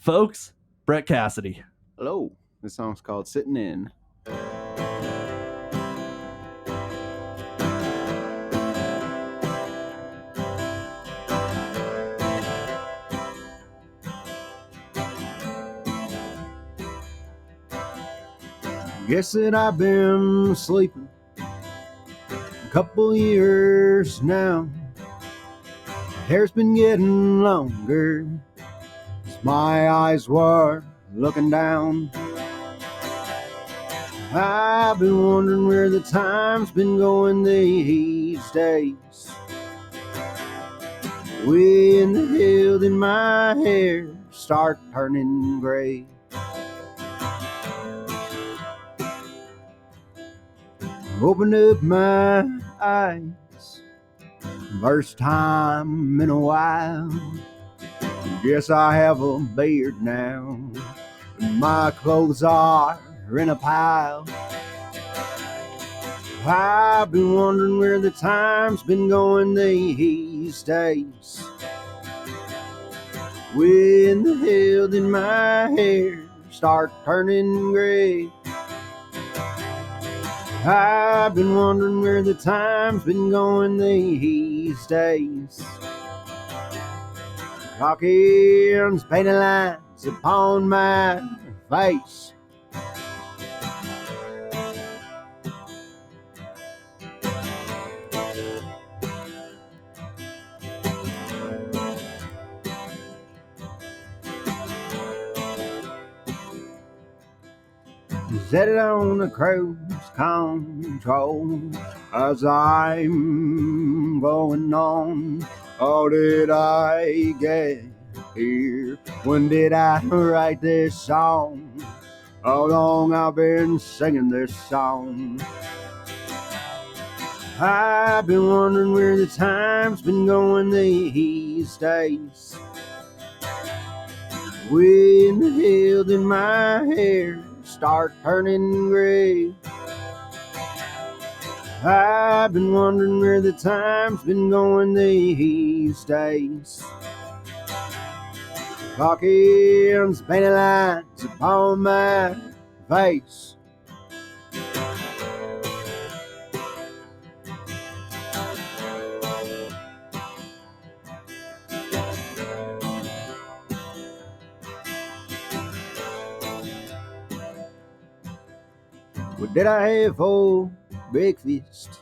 folks, Brett Cassidy. Hello. This song's called Sitting In. Guess that I've been sleeping a couple years now. Hair's been getting longer as my eyes were looking down. I've been wondering where the time's been going these days. When the hell did my hair start turning gray? Opened up my eyes, first time in a while. Guess I have a beard now, and my clothes are in a pile. I've been wondering where the time's been going these days. When the hell did my hair start turning gray? I've been wondering where the time's been going these days. Clock ends painting lines upon my face. Set it on the cruise control as I'm going on. How did I get here? When did I write this song? How long I've been singing this song? I've been wondering where the time's been going these days. When the hell did my hair start turning gray? I've been wondering where the time's been going these days. Clock ends painting lines upon my face. What did I have for breakfast?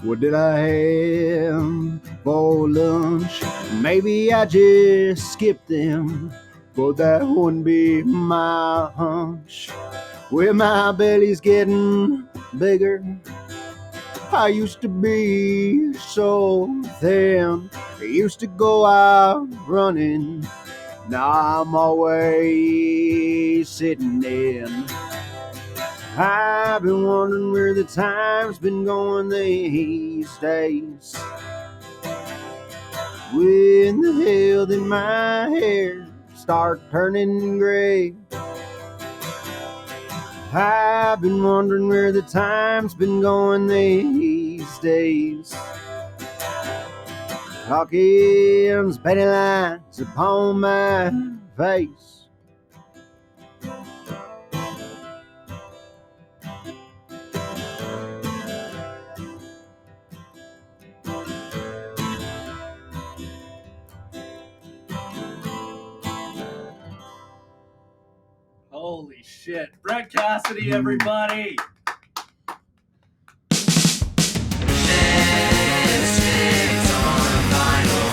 What did I have for lunch? Maybe I just skipped them, but that wouldn't be my hunch. Well, my belly's getting bigger. I used to be so thin. I used to go out running. Now I'm always sitting in. I've been wondering where the time's been going these days. When the hell did my hair start turning gray? I've been wondering where the time's been going these days. Clock ends painting lines upon my face. Holy shit. Brett Cassidy, everybody. Misfits on vinyl.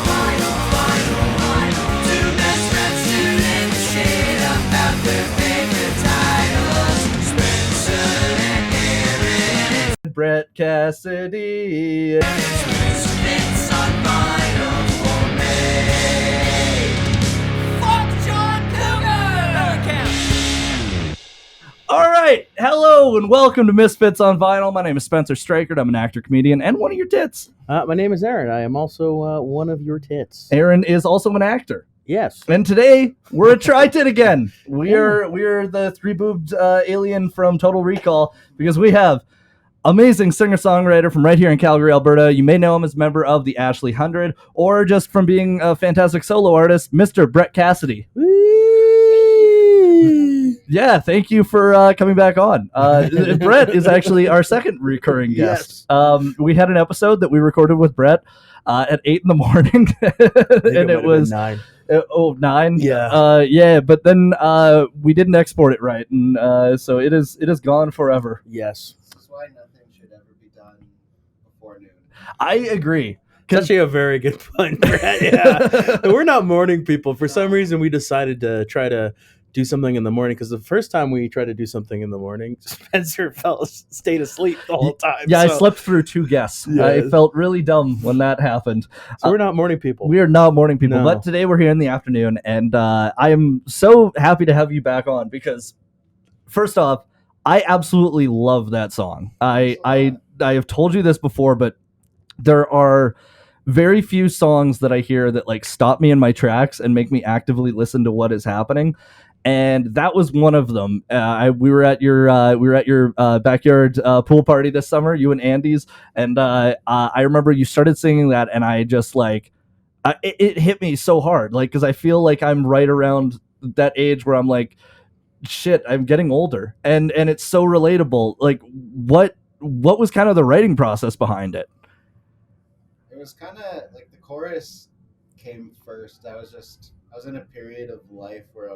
Two best friends shooting the shit about their favorite titles. Spencer and Aaron. Brett Cassidy. Misfits on vinyl for me. Fuck John Cougar! All right. Hello and welcome to Misfits on Vinyl. My name is Spencer Strakert. I'm an actor, comedian, and one of your tits. My name is Aaron. I am also one of your tits. Aaron is also an actor. Yes. And today we're a tri-tit again. We are the three-boobed alien from Total Recall because we have amazing singer-songwriter from right here in Calgary, Alberta. You may know him as a member of the Ashley 100 or just from being a fantastic solo artist, Mr. Brett Cassidy. Woo! Yeah, thank you for coming back on. Brett is actually our second recurring guest. We had an episode that we recorded with Brett at 8 in the morning, and it was 9. 9. Yeah. Yeah, but then we didn't export it right, and so it is gone forever. Yes. This is why nothing should ever be done before noon. I agree. That's actually a very good point, Brett. Yeah. We're not morning people. For some reason, we decided to try to do something in the morning because the first time we tried to do something in the morning, Spencer stayed asleep the whole time. Yeah, so, I slept through 2 guests. Yeah. I felt really dumb when that happened. So we're not morning people. We are not morning people, No. but today we're here in the afternoon, and I am so happy to have you back on because, first off, I absolutely love that song. I have told you this before, but there are very few songs that I hear that like stop me in my tracks and make me actively listen to what is happening. And that was one of them. We were at your backyard pool party this summer, you and Andy's, and I remember you started singing that, and I just like it hit me so hard, like because I feel like I'm right around that age where I'm like, shit, I'm getting older, and it's so relatable. Like, what was kind of the writing process behind it? It was kind of like the chorus came first. I was in a period of life where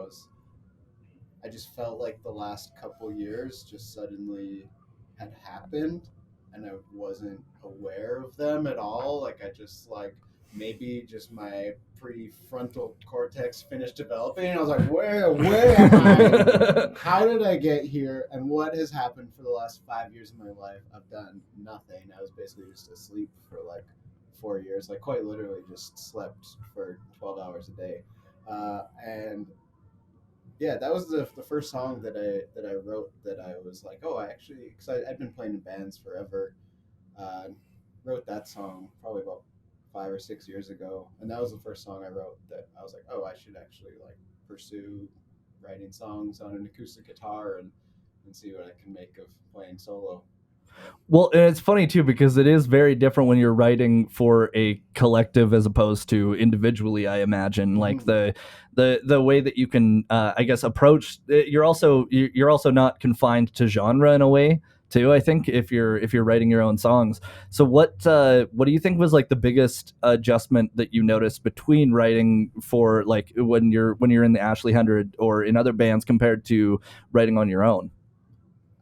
I just felt like the last couple years just suddenly had happened and I wasn't aware of them at all. Like I just like maybe just my prefrontal cortex finished developing and I was like, where am I? How did I get here? And what has happened for the last 5 years of my life? I've done nothing. I was basically just asleep for like 4 years, like quite literally just slept for 12 hours a day. And yeah, that was the first song that I wrote that I was like, oh, I actually, because I'd been playing in bands forever. Wrote that song probably about 5 or 6 years ago, and that was the first song I wrote that I was like, oh, I should actually like pursue writing songs on an acoustic guitar and see what I can make of playing solo. Well, and it's funny too because it is very different when you're writing for a collective as opposed to individually. I imagine like the way that you can, I guess, approach. You're also not confined to genre in a way too. I think if you're writing your own songs. So what do you think was like the biggest adjustment that you noticed between writing for like when you're in the Ashley 100 or in other bands compared to writing on your own?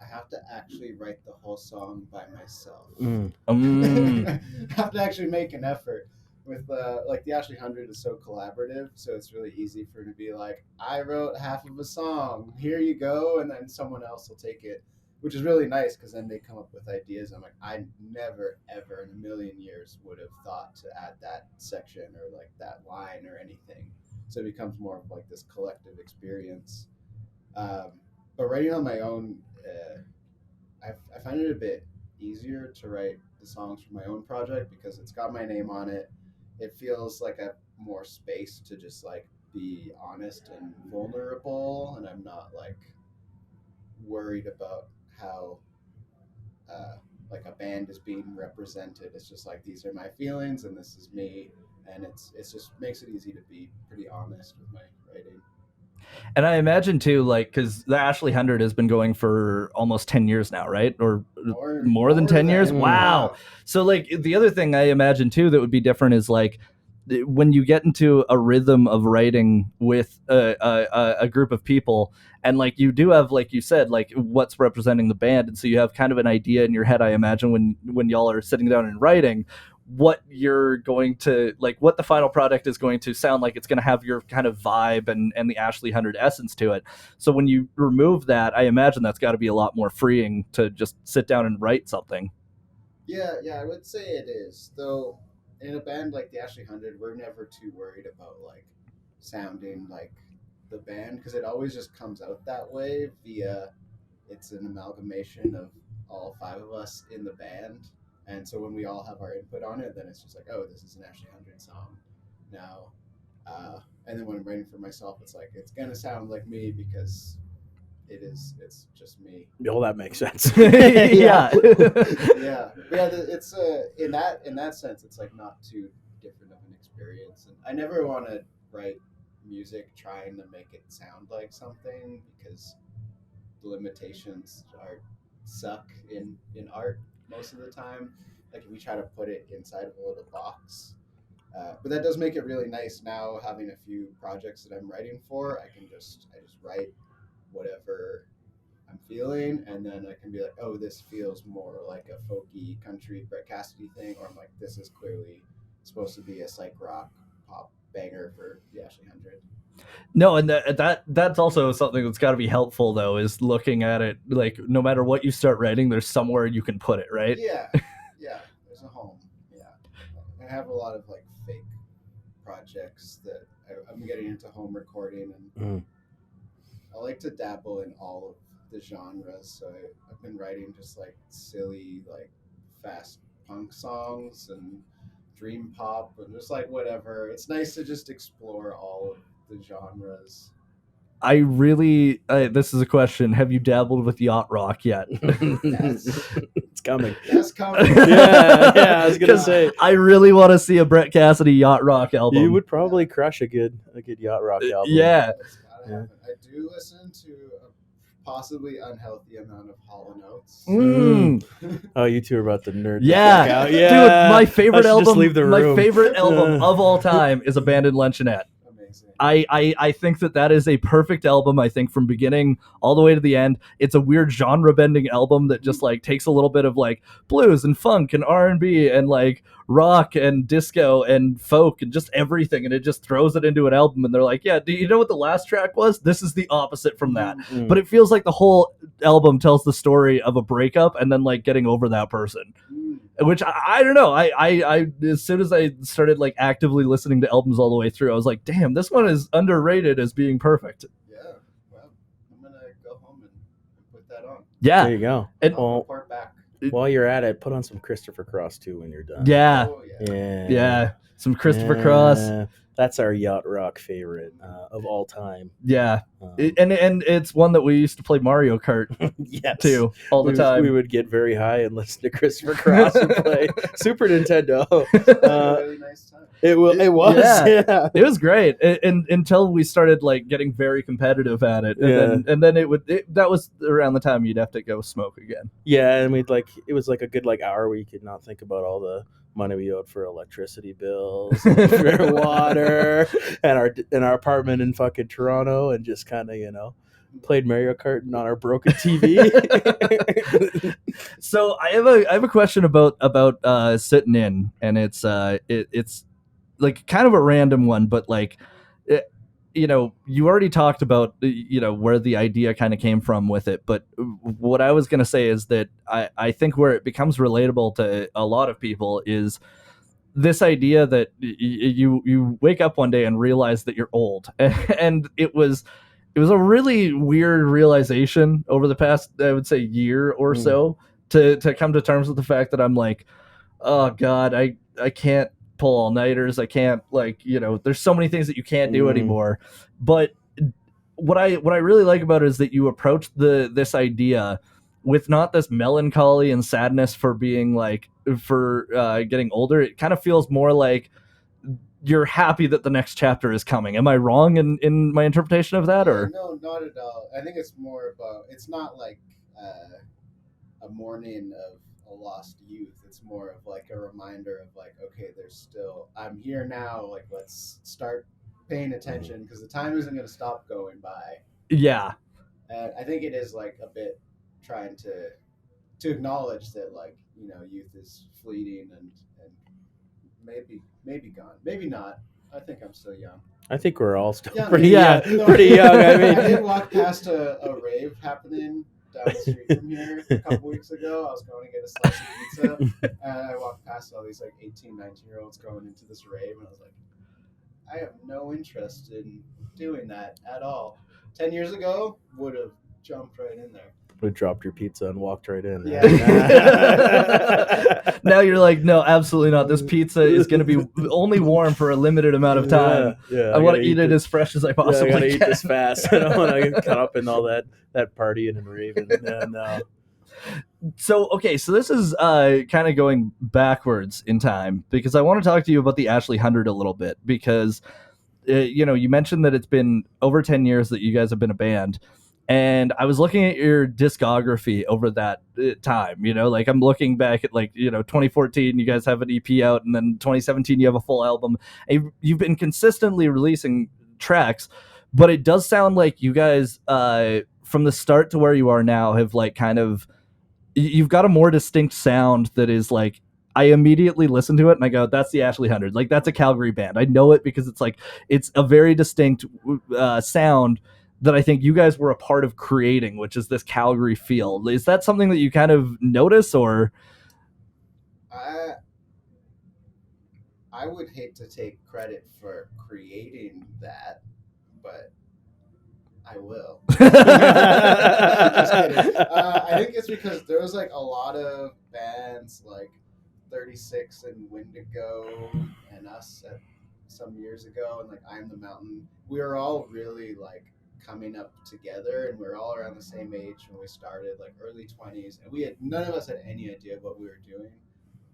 I have to actually write the whole song by myself. Mm. I have to actually make an effort. With like the Ashley 100 is so collaborative, so it's really easy for it to be like, I wrote half of a song, here you go, and then someone else will take it, which is really nice because then they come up with ideas. I'm like, I never ever in a million years would have thought to add that section or like that line or anything. So it becomes more of like this collective experience. But writing on my own, I find it a bit easier to write the songs for my own project because it's got my name on it. It feels like I have more space to just like be honest and vulnerable, and I'm not like worried about how like a band is being represented. It's just like these are my feelings and this is me, and it's just makes it easy to be pretty honest with my writing. And I imagine too, like, because the Ashley 100 has been going for almost 10 years now, right? Or more than 10 years? Wow. So, like, the other thing I imagine too that would be different is like when you get into a rhythm of writing with a group of people, and like you do have, like you said, like what's representing the band, and so you have kind of an idea in your head. I imagine when y'all are sitting down and writing, what you're going to like, what the final product is going to sound like. It's going to have your kind of vibe and the Ashley 100 essence to it. So when you remove that, I imagine that's got to be a lot more freeing to just sit down and write something. Yeah, I would say it is. Though in a band like the Ashley 100, we're never too worried about like sounding like the band because it always just comes out that way via it's an amalgamation of all 5 of us in the band. And so when we all have our input on it, then it's just like, oh, this is an Ashley 100 song now. And then when I'm writing for myself, it's like, it's going to sound like me because it's just me. Oh, that makes sense. Yeah. It's in that sense, it's like not too different of an experience. And I never want to write music trying to make it sound like something because the limitations suck in art most of the time. Like if you try to put it inside of a little box. But that does make it really nice now having a few projects that I'm writing for. I just write whatever I'm feeling, and then I can be like, oh, this feels more like a folky country Brett Cassidy thing, or I'm like, this is clearly supposed to be a psych rock pop banger for the Ashley 100. No, and that's also something that's got to be helpful though, is looking at it like no matter what you start writing, there's somewhere you can put it, right? Yeah, there's a home. Yeah, I have a lot of like fake projects that I'm getting into home recording, and I like to dabble in all of the genres. So I've been writing just like silly, like fast punk songs and dream pop and just like whatever. It's nice to just explore all of the genres. I really, this is a question. Have you dabbled with yacht rock yet? It's coming. That's coming. Yeah, I was gonna say. I really want to see a Brett Cassidy yacht rock album. You would probably crush a good yacht rock album. Yeah. It's gotta happen. I do listen to a possibly unhealthy amount of Hall & Oates. Oh, you two are about to nerd. Yeah. The fuck out. Yeah. Dude, my favorite I should album. just leave the My room. favorite album of all time is Abandoned Luncheonette. Amazing. I think that is a perfect album. I think from beginning all the way to the end, it's a weird genre bending album that just like takes a little bit of like blues and funk and R&B and like rock and disco and folk and just everything, and it just throws it into an album. And they're like, yeah, do you know what the last track was? This is the opposite from that. But it feels like the whole album tells the story of a breakup and then like getting over that person. Which I don't know. I as soon as I started like actively listening to albums all the way through, I was like, damn, this one is underrated as being perfect. Yeah. Well, I'm gonna go home and put that on. Yeah. There you go. And I'll report back. While you're at it, put on some Christopher Cross too when you're done. yeah. Oh, yeah. Yeah. Some Christopher Cross. That's our yacht rock favorite of all time. Yeah. And it's one that we used to play Mario Kart Yes. too all the we time. We would get very high and listen to Christopher Cross and play Super Nintendo. It was a really nice time. It was. Yeah. It was great, and until we started like getting very competitive at it, and then that was around the time you'd have to go smoke again. Yeah, and it was like a good like hour where you could not think about all the money we owed for electricity bills, and for water, and our apartment in fucking Toronto, and just kind of played Mario Kart on our broken TV. So I have a question about sitting in, and it's like kind of a random one, but like you already talked about where the idea kind of came from with it, but what I was gonna say is that I think where it becomes relatable to a lot of people is this idea that you wake up one day and realize that you're old, and it was a really weird realization over the past, I would say, year or so to come to terms with the fact that I'm like, oh God, I can't pull all-nighters. I can't there's so many things that you can't do anymore. But what I really like about it is that you approach this idea with not this melancholy and sadness for being getting older. It kind of feels more like you're happy that the next chapter is coming. Am I wrong in my interpretation of that? Or No, not at all. I think it's more about, it's not like a mourning of a lost youth. It's more of like a reminder of like, okay, I'm here now, like let's start paying attention because the time isn't going to stop going by. Yeah. And I think it is like a bit trying to acknowledge that like, youth is fleeting and maybe gone, maybe not. I think I'm still young. I think we're all still Yeah, pretty no, pretty young. I I mean, did walk past a rave happening down the street from here a couple weeks ago. I was going to get a slice of pizza, and I walked past all these like 18, 19-year-olds going into this rave, and I was like, I have no interest in doing that at all. 10 years ago, would have jumped right in there. we dropped your pizza and walked right in. Yeah. Now you're like, no, absolutely not. This pizza is going to be only warm for a limited amount of time. Yeah, I want to eat it as fresh as I I possibly gotta can. eat this fast. I don't want to get caught up in all that partying and raving. No. So this is kind of going backwards in time, because I want to talk to you about the Ashley 100 a little bit, because you mentioned that it's been over 10 years that you guys have been a band. And I was looking at your discography over that time, like I'm looking back at 2014, you guys have an EP out, and then 2017 you have a full album. And you've been consistently releasing tracks, but it does sound like you guys, from the start to where you are now, have like kind of, you've got a more distinct sound that is like, I immediately listen to it and I go, that's the Ashley 100. Like, that's a Calgary band. I know it because it's a very distinct sound that I think you guys were a part of creating, which is this Calgary feel. Is that something that you kind of notice, or? I would hate to take credit for creating that, but I will. Just kidding. I think it's because there was like a lot of bands like 36 and Windigo and us at some years ago, and like I'm the Mountain. We were all really like coming up together, and we were all around the same age when we started, like early 20s, and none of us had any idea what we were doing.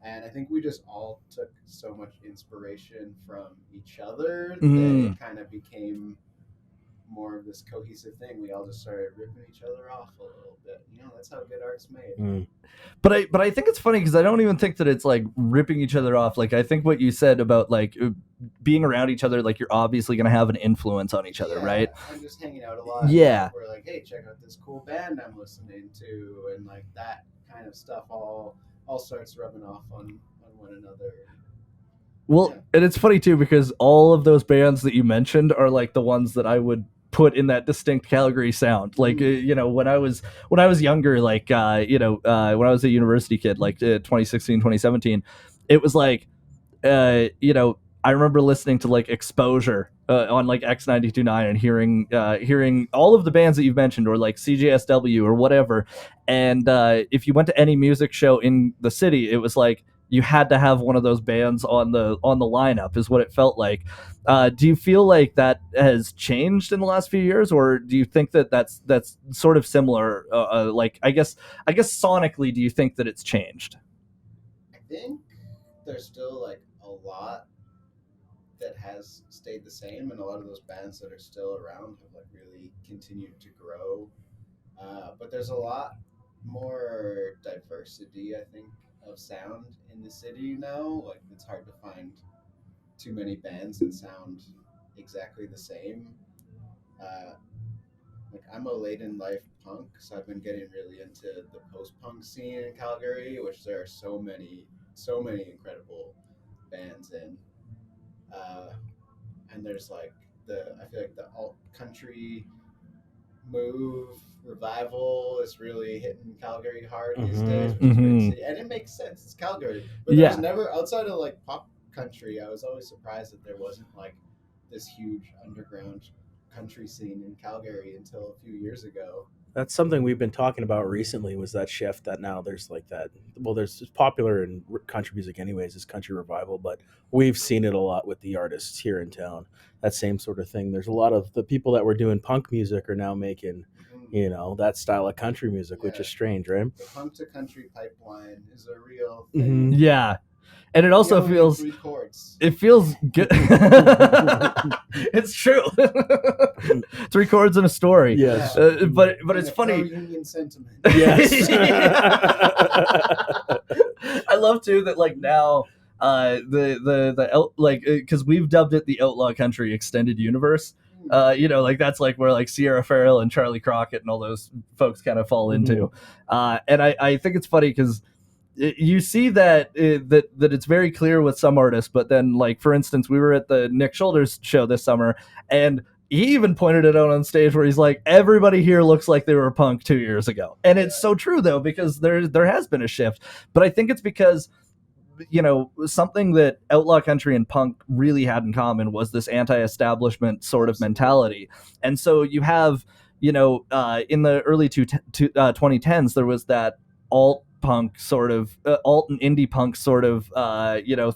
And I think we just all took so much inspiration from each other that it kind of became more of this cohesive thing. We all just started ripping each other off a little bit. That's how good art's made. But I think it's funny because I don't even think that it's like ripping each other off. Like, I think what you said about like being around each other, like you're obviously going to have an influence on each other, right? I'm just hanging out a lot. Yeah. We're like, hey, check out this cool band I'm listening to, and like that kind of stuff all starts rubbing off on one another. Well, and it's funny too because all of those bands that you mentioned are like the ones that I would put in that distinct Calgary sound. Like, when I was younger, like, when I was a university kid, like 2016, 2017, it was like, I remember listening to like Exposure on like X92.9 and hearing all of the bands that you've mentioned, or like CJSW or whatever. And if you went to any music show in the city, it was like you had to have one of those bands on the lineup, is what it felt like. Do you feel like that has changed in the last few years, or do you think that that's sort of similar? Like, I guess sonically, do you think that it's changed? I think there's still like a lot that has stayed the same, and a lot of those bands that are still around have like really continued to grow. But there's a lot more diversity, I think, of sound in the city now. Like, it's hard to find too many bands that sound exactly the same. Like, I'm a late in life punk, so I've been getting really into the post-punk scene in Calgary, which there are so many incredible bands in. And there's like I feel like the alt country move revival is really hitting Calgary hard these days, which is great to see. And it makes sense. It's Calgary. But there's never, outside of like pop country, I was always surprised that there wasn't like this huge underground country scene in Calgary until a few years ago. That's something we've been talking about recently, was that shift that now there's like that. Well, it's popular in country music anyways, is country revival, but we've seen it a lot with the artists here in town. That same sort of thing. There's a lot of the people that were doing punk music are now making, that style of country music, which is strange, right? The punk to country pipeline is a real thing. Yeah. And it also feels, it feels good. It's true. 3 chords and a story. Yes. But it's funny. Union sentiment. Yes. I love too that like now because we've dubbed it the Outlaw Country Extended Universe. Like that's like where like Sierra Farrell and Charlie Crockett and all those folks kind of fall into. And I think it's funny because you see that it's very clear with some artists, but then like, for instance, we were at the Nick Shoulders show this summer, and he even pointed it out on stage where he's like, everybody here looks like they were punk 2 years ago. And it's so true though, because there has been a shift, but I think it's because, something that outlaw country and punk really had in common was this anti-establishment sort of mentality. And so you have, in the early 2010s, there was that alt punk sort of alt and indie punk sort of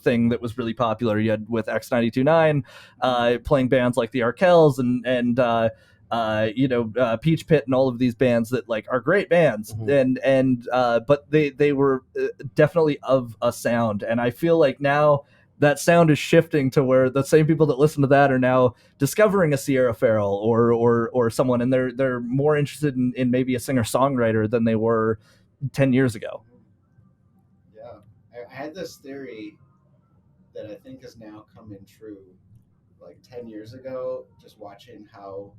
thing that was really popular. You had with X92.9 playing bands like the Arkells and Peach Pit and all of these bands that like are great bands, but they were definitely of a sound. And I feel like now that sound is shifting to where the same people that listen to that are now discovering a Sierra Farrell or someone, and they're more interested in maybe a singer songwriter than they were 10 years ago. Yeah, I had this theory that I think is now coming true. Like 10 years ago, just watching how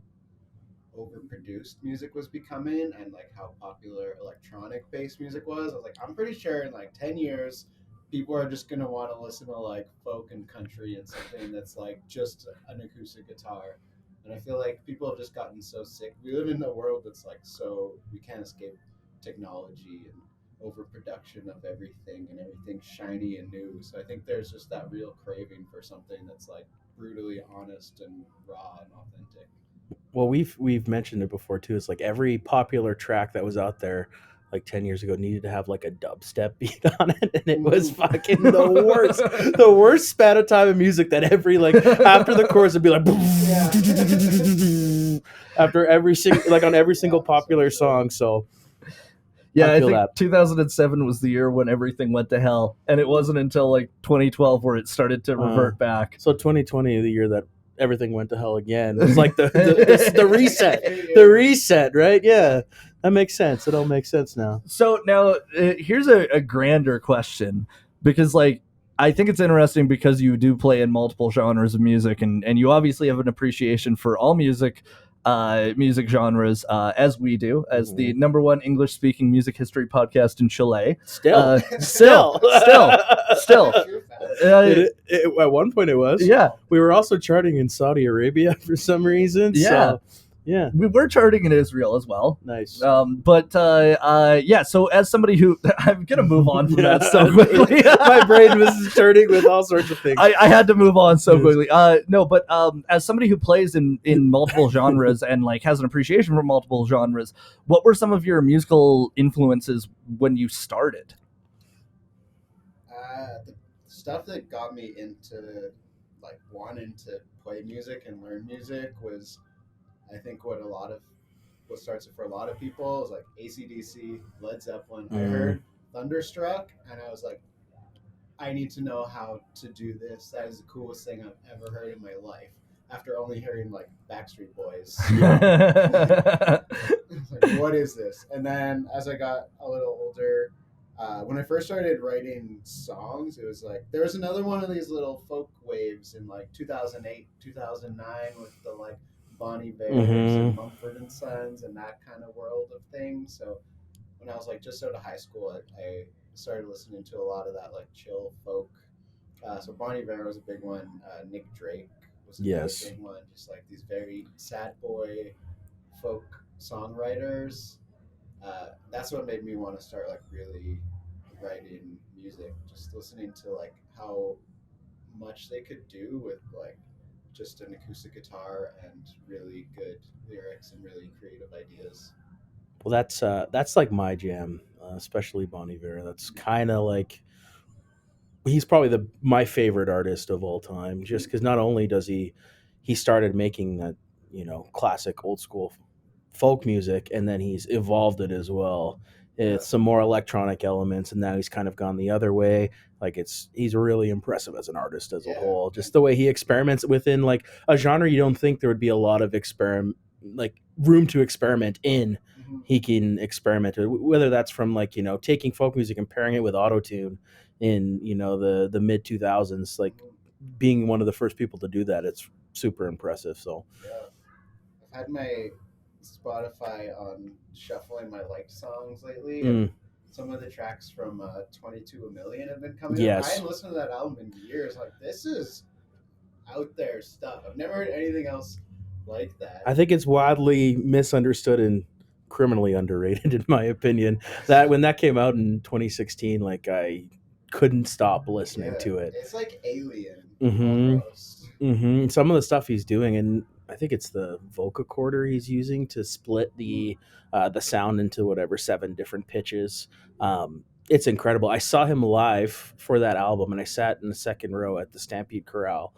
overproduced music was becoming and like how popular electronic based music was, I was like, I'm pretty sure in like 10 years people are just going to want to listen to like folk and country and something that's like just an acoustic guitar. And I feel like people have just gotten so sick. We live in a world that's like, so we can't escape technology and overproduction of everything and everything shiny and new. So I think there's just that real craving for something that's like brutally honest and raw and authentic. Well, we've mentioned it before too. It's like every popular track that was out there like 10 years ago needed to have like a dubstep beat on it, and it was fucking the worst. The worst span of time of music that every like after the chorus would be like after every single like on every single popular song. So Yeah, I feel think that. 2007 was the year when everything went to hell, and it wasn't until like 2012 where it started to revert back. So 2020, the year that everything went to hell again, was like the reset, the reset, right? Yeah, that makes sense. It all makes sense now. So now here's a grander question, because like I think it's interesting because you do play in multiple genres of music, and you obviously have an appreciation for all music genres, as we do, as the number one English speaking music history podcast in Chile. Still. Still. At one point it was. Yeah. We were also charting in Saudi Arabia for some reason. Yeah. So, yeah. We were charting in Israel as well. Nice. Yeah, so as somebody who, I'm going to move on from that so quickly. My brain was turning with all sorts of things. I had to move on so quickly. As somebody who plays in multiple genres and like has an appreciation for multiple genres, what were some of your musical influences when you started? The stuff that got me into like wanting to play music and learn music was, I think, what starts it for a lot of people is like AC/DC, Led Zeppelin. I heard Thunderstruck and I was like, I need to know how to do this. That is the coolest thing I've ever heard in my life. After only hearing like Backstreet Boys. Like, what is this? And then as I got a little older, when I first started writing songs, it was like there was another one of these little folk waves in like 2008, 2009 with the like Bonnie Bears and Mumford and Sons and that kind of world of things. So when I was like just out of high school, I started listening to a lot of that like chill folk. So Bonnie Bear was a big one. Nick Drake was a big one. Just like these very sad boy folk songwriters. That's what made me want to start like really writing music. Just listening to like how much they could do with like just an acoustic guitar and really good lyrics and really creative ideas. Well, that's like my jam, especially Bon Iver. That's kind of like he's probably my favorite artist of all time, just because not only does he started making that classic old school folk music, and then he's evolved it as well. It's some more electronic elements, and now he's kind of gone the other way. Like he's really impressive as an artist as a whole. Just the way he experiments within like a genre you don't think there would be a lot of room to experiment in. He can experiment, whether that's from like taking folk music and pairing it with auto-tune in the mid 2000s, like being one of the first people to do that. It's super impressive. So I've had my Spotify on shuffling my liked songs lately. And some of the tracks from 22 A Million have been coming up. I haven't listened to that album in years. Like, this is out there stuff. I've never heard anything else like that. I think it's wildly misunderstood and criminally underrated, in my opinion. That when that came out in 2016, like I couldn't stop listening to it. It's like Alien. Almost. Some of the stuff he's doing, and I think it's the vocoder he's using to split the sound into whatever 7 different pitches. It's incredible. I saw him live for that album, and I sat in the second row at the Stampede Corral.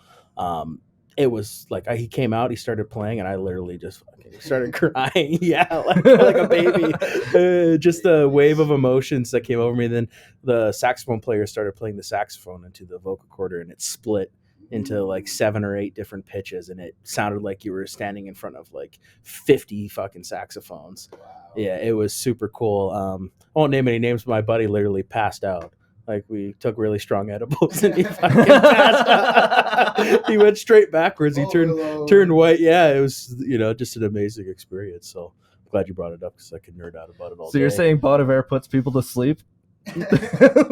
it was like he came out, he started playing, and I literally just fucking started crying. Yeah, like a baby. Just a wave of emotions that came over me. Then the saxophone player started playing the saxophone into the vocal corder, and it split into like 7 or 8 different pitches, and it sounded like you were standing in front of like 50 fucking saxophones. Wow. Yeah, it was super cool. I won't name any names, but my buddy literally passed out. Like, we took really strong edibles, and he fucking passed out. He went straight backwards. He turned white. Yeah, it was, just an amazing experience. So I'm glad you brought it up because I could nerd out about it all So day. you're saying Bon Iver puts people to sleep?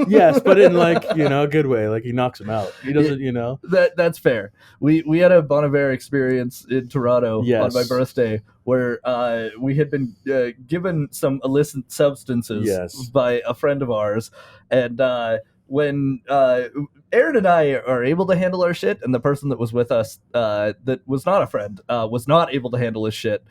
Yes, but in like, a good way. Like, he knocks them out. He doesn't, That's fair. We had a Bon Iver experience in Toronto Yes. on my birthday where we had been given some illicit substances Yes. by a friend of ours, and when Aaron and I are able to handle our shit, and the person that was with us that was not a friend was not able to handle his shit,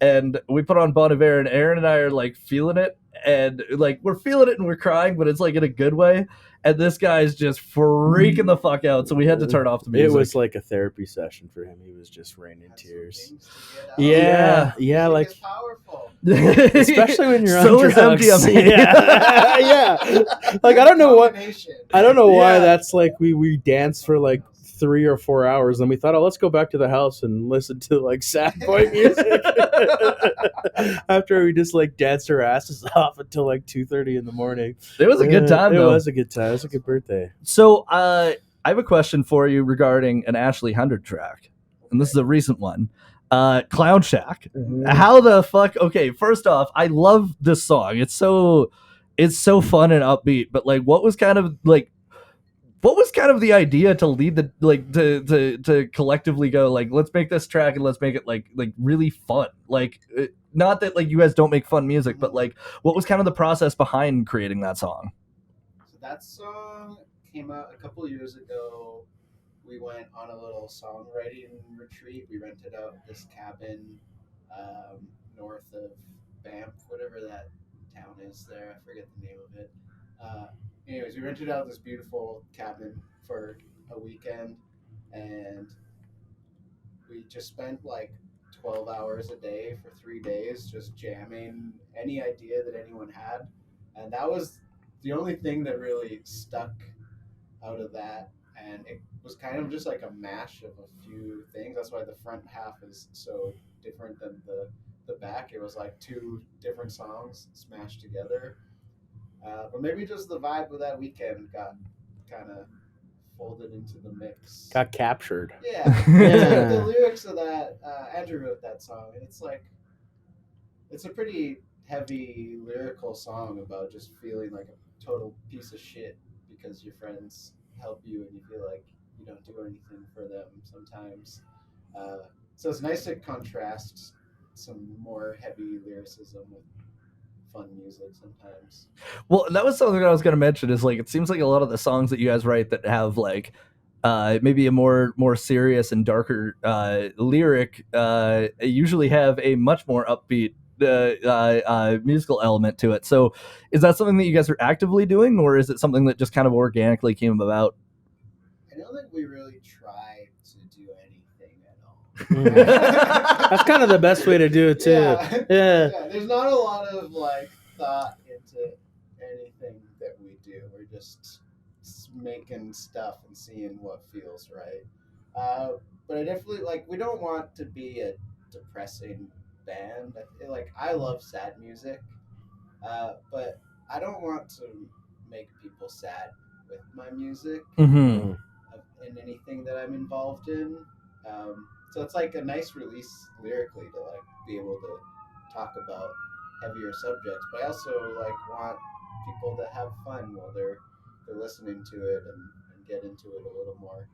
and we put on Bon Iver, and Aaron and I are like feeling it, and like we're feeling it and we're crying, but it's like in a good way. And this guy's just freaking the fuck out, so we had to turn off the music. It was like a therapy session for him. He was just raining tears. Yeah. Yeah, like It's powerful. especially when you're So on is drugs. MDMA. Yeah, yeah. Like, I don't know why Yeah. that's like we danced for like 3 or 4 hours, and we thought, let's go back to the house and listen to like sad boy music. After we just like danced our asses off until like 2:30 in the morning. It was a good time, It though. was a good time. It was a good birthday. So I have a question for you regarding an Ashley 100 track, and this is a recent one. Clown Shack. How the fuck? Okay, first off, I love this song. It's so fun and upbeat. But like, what was kind of the idea to lead the to collectively go like, let's make this track and let's make it like really fun. Like, not that like you guys don't make fun music, but like, what was kind of the process behind creating that song? So that song came out a couple years ago. We went on a little songwriting retreat. We rented out this cabin north of Banff, whatever that town is there. I forget the name of it. Anyways, we rented out this beautiful cabin for a weekend, and we just spent like 12 hours a day for 3 days just jamming any idea that anyone had. And that was the only thing that really stuck out of that. And it was kind of just like a mash of a few things. That's why the front half is so different than the back. It was like 2 different songs smashed together. But maybe just the vibe of that weekend got kind of folded into the mix. Got captured. Yeah. Yeah. The lyrics of that, Andrew wrote that song, and it's a pretty heavy lyrical song about just feeling like a total piece of shit because your friends help you and you feel like you don't do anything for them sometimes. So it's nice to contrast some more heavy lyricism with fun music sometimes. Well, that was something I was going to mention. Is like, it seems like a lot of the songs that you guys write that have like maybe a more serious and darker lyric usually have a much more upbeat musical element to it. So is that something that you guys are actively doing, or is it something that just kind of organically came about? I don't think we really tried to do anything at all. That's kind of the best way to do it too. Yeah. There's not a lot of like thought into anything that we do. We're just making stuff and seeing what feels right. But I definitely we don't want to be a depressing band. I love sad music, but I don't want to make people sad with my music Mm-hmm. in anything that I'm involved in. So it's like a nice release lyrically to be able to talk about heavier subjects, but I also want people to have fun while they're listening to it and get into it a little more.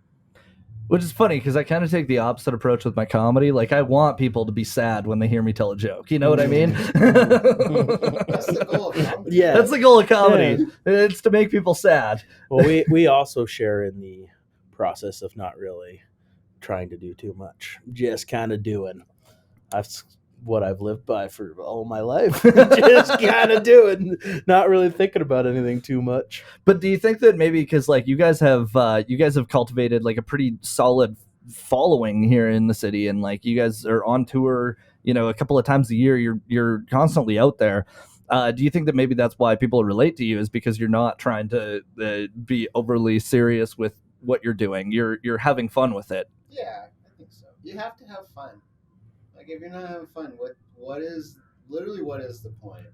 Which is funny because I kind of take the opposite approach with my comedy. Like, I want people to be sad when they hear me tell a joke. You know what I mean? That's the goal of comedy. Yeah. That's the goal of comedy. It's to make people sad. Well, we also share in the process of not really trying to do too much, just kind of doing. That's what I've lived by for all my life. Just kind of doing, not really thinking about anything too much. But do you think that maybe because you guys have cultivated like a pretty solid following here in the city, and like you guys are on tour, a couple of times a year. You're constantly out there. Do you think that maybe that's why people relate to you, is because you're not trying to be overly serious with what you're doing? You're having fun with it. Yeah, I think so. You have to have fun. Like if you're not having fun, what is the point?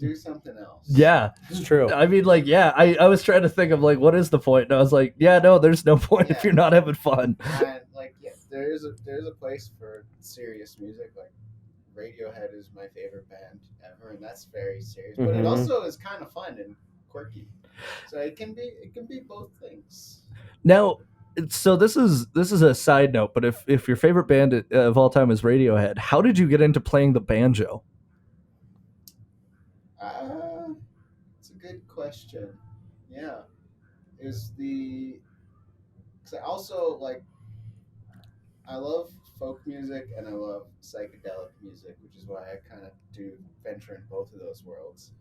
Do something else. Yeah, It's true. I mean, like, yeah, I was trying to think of like, what is the point? And I was like, yeah, no, there's no point if Yeah. you're not having fun. And like, yeah, there's a place for serious music. Like Radiohead is my favorite band ever, and that's very serious. But it Mhm. also is kind of fun and quirky. So it can be both things. Now, so this is a side note, but if your favorite band of all time is Radiohead, how did you get into playing the banjo? It's a good question. Yeah, is the because I also like I love folk music and I love psychedelic music, which is why I kind of do venture in both of those worlds.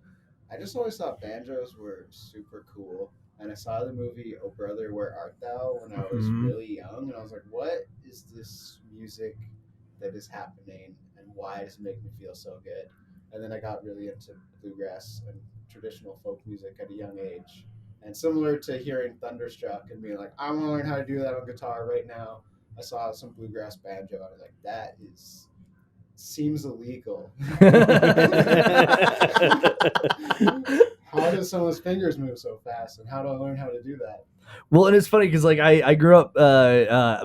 I just always thought banjos were super cool, and I saw the movie Oh Brother, Where Art Thou when I was Mhm. really young, and I was like, what is this music that is happening, and why does it make me feel so good? And then I got really into bluegrass and traditional folk music at a young age. And similar to hearing Thunderstruck and being like, I want to learn how to do that on guitar right now, I saw some bluegrass banjo, and I was like, that seems illegal. How does someone's fingers move so fast, and how do I learn how to do that? Well, and it's funny because like I grew up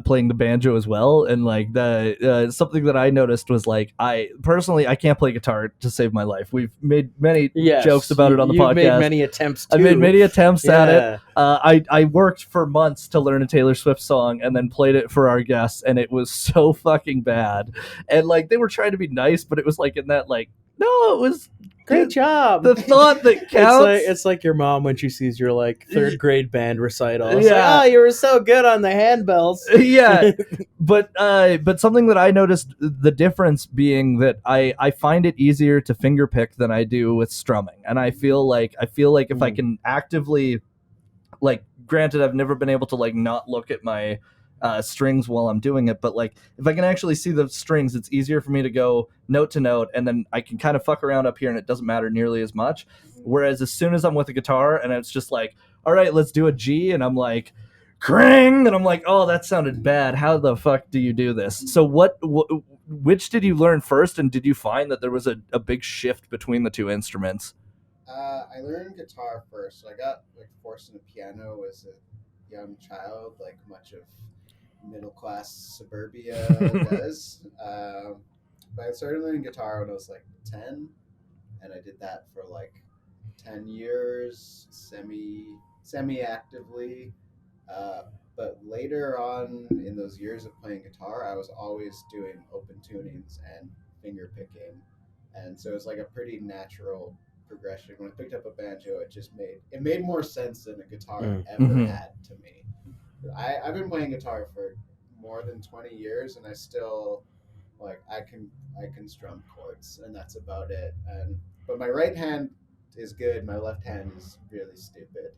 playing the banjo as well, and like the something that I noticed was like I personally I can't play guitar to save my life. We've made many Yes, jokes about it on the you've podcast. made many attempts. I made many attempts at it. Yeah. I worked for months to learn a Taylor Swift song and then played it for our guests, and it was so fucking bad. And like they were trying to be nice, but it was like in that like no, it was Great job. the thought that counts. It's like your mom when she sees your like third grade band recital. It's Yeah. like, oh, you were so good on the handbells. Yeah, but something that I noticed the difference being that I find it easier to finger pick than I do with strumming, and I feel like if I can actively, like, granted I've never been able to like not look at my strings while I'm doing it, but like if I can actually see the strings, it's easier for me to go note to note, and then I can kind of fuck around up here and it doesn't matter nearly as much. Whereas as soon as I'm with a guitar and it's just like, all right, let's do a G, and I'm like, cring, and I'm like, oh, that sounded bad. How the fuck do you do this? So which did you learn first, and did you find that there was a big shift between the two instruments? I learned guitar first. So I got like forced into piano as a young child, like much of middle class suburbia does. But I started learning guitar when I was like 10, and I did that for like 10 years, semi actively. But later on in those years of playing guitar, I was always doing open tunings and finger picking, and so it's like a pretty natural progression. When I picked up a banjo, it made more sense than a guitar ever Mhm. had to me. I've been playing guitar for more than 20 years, and I still like I can strum chords, and that's about it. But my right hand is good. My left hand is really stupid.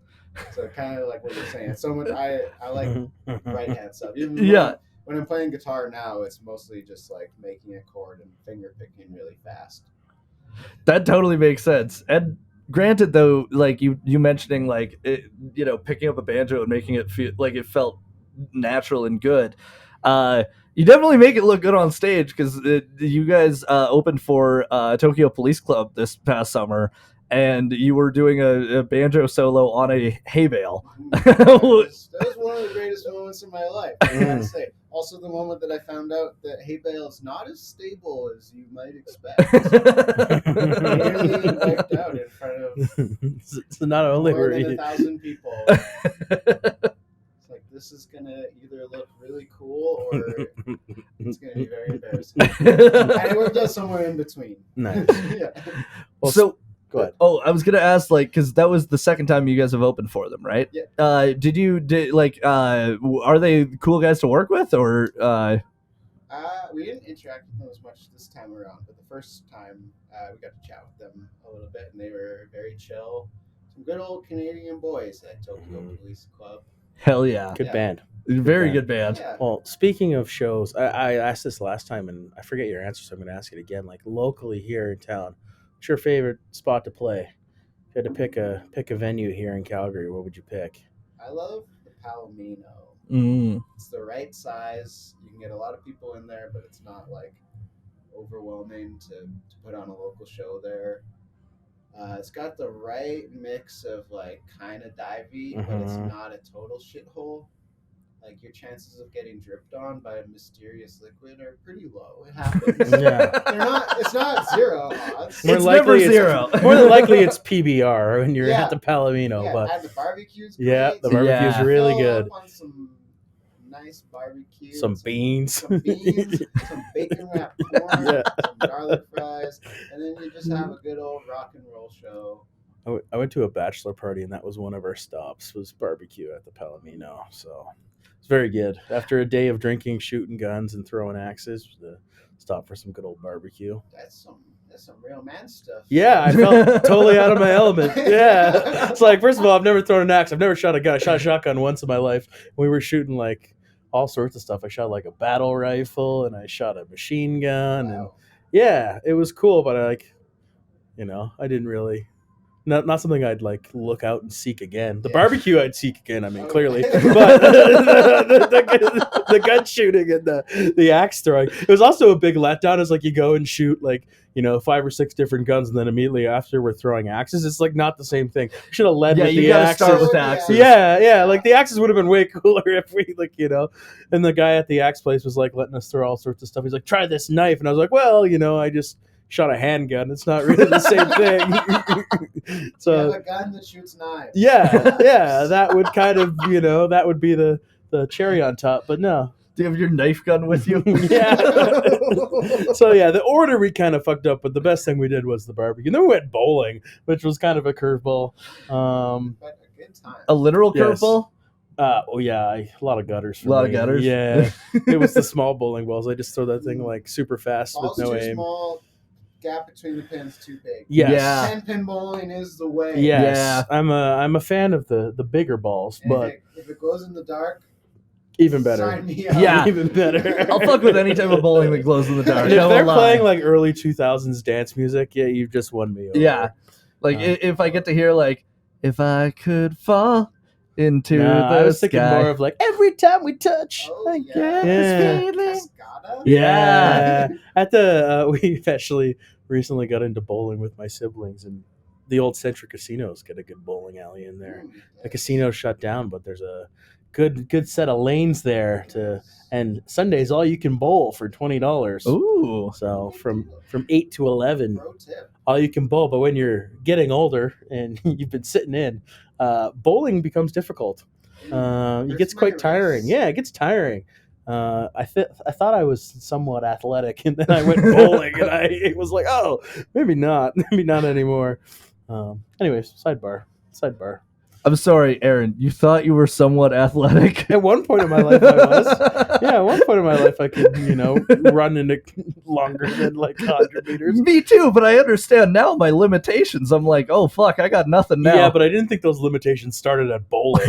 So kind of like what you're saying. So much I like right hand stuff. Even Yeah. when I'm playing guitar now, it's mostly just like making a chord and finger picking really fast. That totally makes sense. And granted, though, like you mentioning like picking up a banjo and making it feel like it felt natural and good. You definitely make it look good on stage, because you guys opened for Tokyo Police Club this past summer, and you were doing a banjo solo on a hay bale. That was one of the greatest moments in my life, I gotta say. Also, the moment that I found out that hay bale is not as stable as you might expect. Nearly wiped out in front of So not only more were than you 1,000 people. It's like, this is gonna either look really cool or it's gonna be very embarrassing. And it worked out somewhere in between. Nice. Yeah. Well, So go ahead. Oh, I was gonna ask, like, because that was the second time you guys have opened for them, right? Yeah. Are they cool guys to work with, or? We didn't interact with them as much this time around, but the first time we got to chat with them a little bit, and they were very chill. Some good old Canadian boys at Tokyo Police Club. Hell yeah. Good Yeah. band. Very band. good band. Yeah. Well, speaking of shows, I asked this last time and I forget your answer, so I'm going to ask it again. Like locally here in town, what's your favorite spot to play? If you had to pick a venue here in Calgary, what would you pick? I love the Palomino. Mm. It's the right size. You can get a lot of people in there, but it's not like overwhelming to put on a local show there. It's got the right mix of like kind of divey, but it's Mhm. not a total shithole. Like your chances of getting dripped on by a mysterious liquid are pretty low. It happens. Yeah. They're not. It's not 0 odds. It's never zero. More than likely, it's PBR when you're Yeah. at the Palomino. Yeah, but and the barbecue's great. yeah, the barbecue's Yeah. really Fill good. up on some nice barbecue. Some beans. Some beans, some bacon wrapped corn, Yeah. some garlic fries, and then you just have a good old rock and roll show. I went to a bachelor party and that was one of our stops was barbecue at the Palomino. So it's very good. After a day of drinking, shooting guns, and throwing axes, stop for some good old barbecue. That's some real man stuff. Yeah, I felt totally out of my element. Yeah. It's like, first of all, I've never thrown an axe. I've never shot a gun. I shot a shotgun once in my life. We were shooting like all sorts of stuff. I shot like a battle rifle and I shot a machine gun. And Wow. yeah, it was cool, but I didn't really. Not something I'd like look out and seek again. The Yeah. barbecue I'd seek again. I mean, Okay. clearly, but the gun shooting and the axe throwing. It was also a big letdown. It's like you go and shoot like 5 or 6 different guns, and then immediately after we're throwing axes. It's like not the same thing. Should have led Yeah, with you the gotta axes. start with Yeah. axes. Yeah. Like the axes would have been way cooler if we And the guy at the axe place was like letting us throw all sorts of stuff. He's like, "Try this knife," and I was like, "Well, I just shot a handgun. It's not really the same thing." You So have a gun that shoots knives. yeah, that would kind of that would be the cherry on top. But no, Do you have your knife gun with you? yeah. So yeah, the order we kind of fucked up, but the best thing we did was the barbecue. And then we went bowling, which was kind of a curveball. But a good time. A literal Yes. curveball? A lot of gutters. For A lot me. of gutters? Yeah, it was the small bowling balls. I just throw that thing like super fast Ball's with no too aim. small. Gap between the pins too big. Yes. Yeah. 10-pin bowling is the way. Yes. Yeah. I'm a fan of the bigger balls, And but if it goes in the dark, even better. sign me up. Yeah. Even better. I'll fuck with any type of bowling that glows in the dark. And if no they're lie. playing like early 2000s dance music, yeah, you've just won me over. Yeah. Like if I get to hear like, if I could fall into Nah, the I was thinking sky. more of like every time we touch. Oh, I yeah. get Yeah. this feeling. Cascada? Yeah. At the we actually recently got into bowling with my siblings, and the old Century Casinos get a good bowling alley in there. The casino's shut down, but there's a good set of lanes there and Sundays all you can bowl for $20. Ooh. So from 8 to 11, Pro tip. all you can bowl. But when you're getting older and you've been sitting in, bowling becomes difficult. It There's gets so quite many tiring. risks. Yeah, it gets tiring. I thought I was somewhat athletic, and then I went bowling, and it was like, oh, maybe not anymore. Anyways, sidebar. I'm sorry, Aaron. You thought you were somewhat athletic. At one point in my life, I was. Yeah, at one point in my life, I could, run into longer than like 100 meters. Me too, but I understand now my limitations. I'm like, oh fuck, I got nothing now. Yeah, but I didn't think those limitations started at bowling.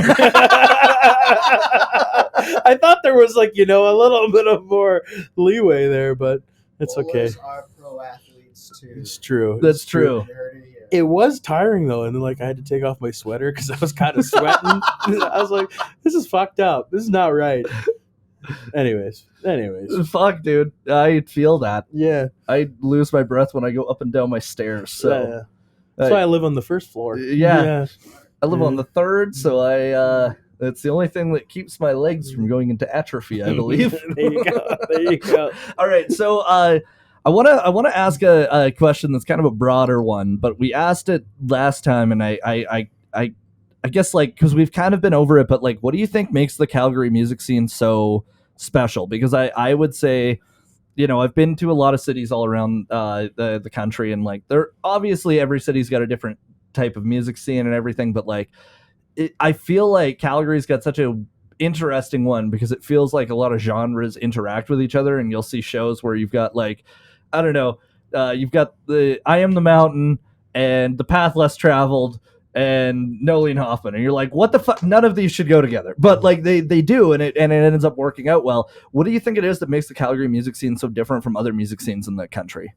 I thought there was like, a little bit of more leeway there, but it's okay. Bowlers are pro athletes too. It's true. That's It's true. You heard it here. It was tiring though, and then like I had to take off my sweater because I was kind of sweating. I was like, "This is fucked up. This is not right." Anyways, Fuck, dude. I feel that. yeah. I lose my breath when I go up and down my stairs. So Yeah. That's why I live on the first floor. Yeah. I live on Yeah. the third, so it's the only thing that keeps my legs from going into atrophy, I believe. There you go. All right, so I want to ask a question that's kind of a broader one, but we asked it last time, and I guess like because we've kind of been over it, but like, what do you think makes the Calgary music scene so special? Because I would say, I've been to a lot of cities all around the country, and like they're obviously every city's got a different type of music scene and everything, but like I feel like Calgary's got such a interesting one because it feels like a lot of genres interact with each other, and you'll see shows where you've got like, I don't know, you've got the I Am the Mountain and the Path Less Traveled and Nolene Hoffman, and you're like, what the fuck? None of these should go together, but like they do, and it ends up working out well. What do you think it is that makes the Calgary music scene so different from other music scenes in the country?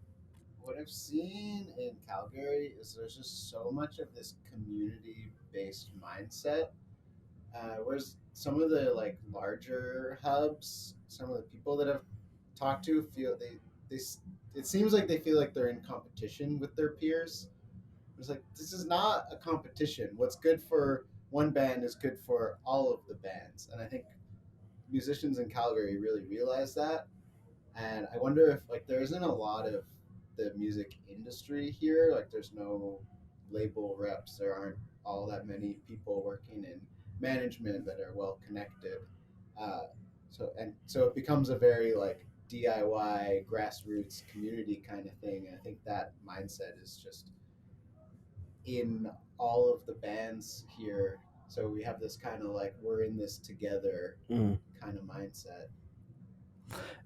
What I've seen in Calgary is there's just so much of this community-based mindset. Whereas some of the like larger hubs, some of the people that I've talked to feel they it seems like they feel like they're in competition with their peers. It's like this is not a competition. What's good for one band is good for all of the bands, and I think musicians in Calgary really realize that. And I wonder if like there isn't a lot of the music industry here. Like there's no label reps. There aren't all that many people working in management that are well connected. So it becomes a very like DIY grassroots community kind of thing. And I think that mindset is just in all of the bands here. So we have this kind of like we're in this together kind of mindset.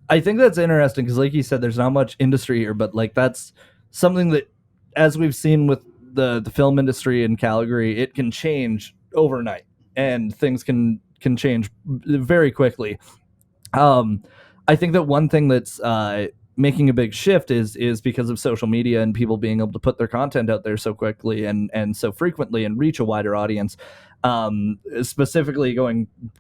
I think that's interesting because, like you said, there's not much industry here, but like that's something that, as we've seen with the film industry in Calgary, it can change overnight, and things can change very quickly. I think that one thing that's making a big shift is because of social media and people being able to put their content out there so quickly and so frequently and reach a wider audience. Specifically